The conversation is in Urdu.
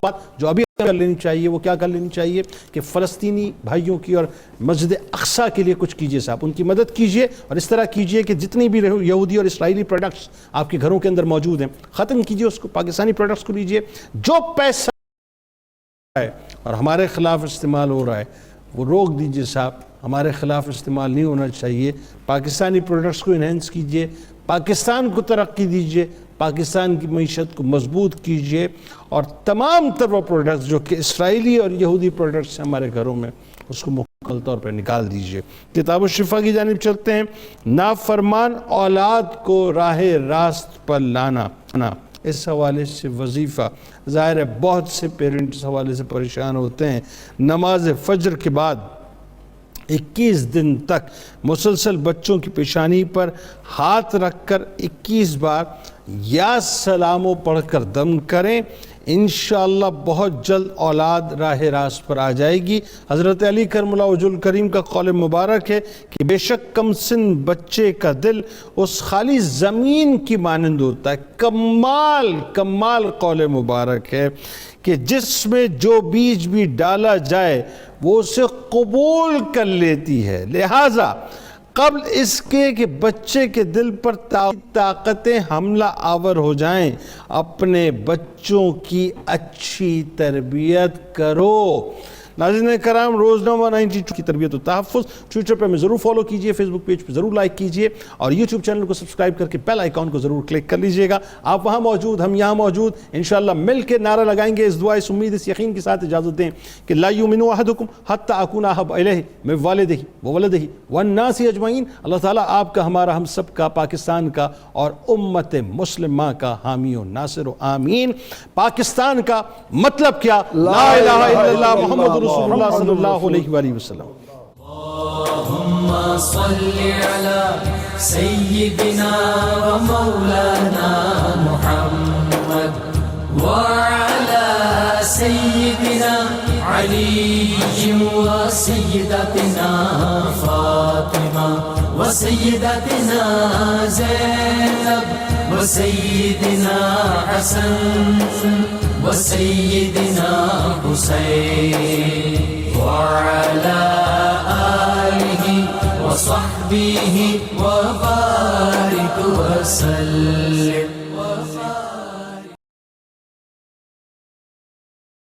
بات جو ابھی کر لینی چاہیے وہ کیا کر لینی چاہیے کہ فلسطینی بھائیوں کی اور مسجد اقصیٰ کے لیے کچھ کیجئے صاحب، ان کی مدد کیجئے اور اس طرح کیجئے کہ جتنی بھی یہودی اور اسرائیلی پروڈکٹس آپ کے گھروں کے اندر موجود ہیں ختم کیجئے اس کو، پاکستانی پروڈکٹس کو لیجئے. جو پیسہ ہے اور ہمارے خلاف استعمال ہو رہا ہے وہ روک دیجئے صاحب، ہمارے خلاف استعمال نہیں ہونا چاہیے. پاکستانی پروڈکٹس کو انہینس کیجئے، پاکستان کو ترقی دیجئے، پاکستان کی معیشت کو مضبوط کیجئے، اور تمام تر وہ پروڈکٹس جو کہ اسرائیلی اور یہودی پروڈکٹس ہیں ہمارے گھروں میں اس کو مکمل طور پر نکال دیجئے. کتاب الشفا کی جانب چلتے ہیں. نافرمان اولاد کو راہ راست پر لانا، اس حوالے سے وظیفہ ظاہر ہے بہت سے پیرنٹ اس حوالے سے پریشان ہوتے ہیں. نماز فجر کے بعد 21 دن تک مسلسل بچوں کی پیشانی پر ہاتھ رکھ کر 21 بار یا سلاموں پڑھ کر دم کریں. انشاءاللہ بہت جلد اولاد راہ راست پر آ جائے گی. حضرت علی کرم اللہ وجہ الکریم کا قول مبارک ہے کہ بے شک کم سن بچے کا دل اس خالی زمین کی مانند ہوتا ہے. کمال قول مبارک ہے کہ جس میں جو بیج بھی ڈالا جائے وہ اسے قبول کر لیتی ہے. لہٰذا قبل اس کے کہ بچے کے دل پر طاقتیں حملہ آور ہو جائیں اپنے بچوں کی اچھی تربیت کرو. ناظرین کرام، روزنامہ 92 کی تربیت و تحفظ ٹویٹر پہ ہمیں ضرور فالو کیجئے، فیس بک پیج پہ ضرور لائک کیجئے اور یوٹیوب چینل کو سبسکرائب کر کے بیل آئیکن کو ضرور کلک کر لیجئے گا. آپ وہاں موجود، ہم یہاں موجود، انشاءاللہ مل کے نعرہ لگائیں گے. اس دعا، اس امید، اس یقین کے ساتھ اجازت دیں کہ لا یؤمن احدکم حتی اکون احب الیہ من والدہ وولدہ والناس اجمعین. اللہ تعالیٰ آپ کا، ہمارا، ہم سب کا، پاکستان کا اور امت مسلمہ کا حامی و ناصر و آمین. پاکستان کا مطلب کیا؟ لا الہ الا اللہ محمد رسول اللہ صلی اللہ علیہ وآلہ وسلم. اللهم صل على سيدنا ومولانا محمد وعلى سيدنا علي وسيدتنا فاطمة وسيدتنا زينب وسيدنا حسن وسيدنا حسين وعلى آله وصحبه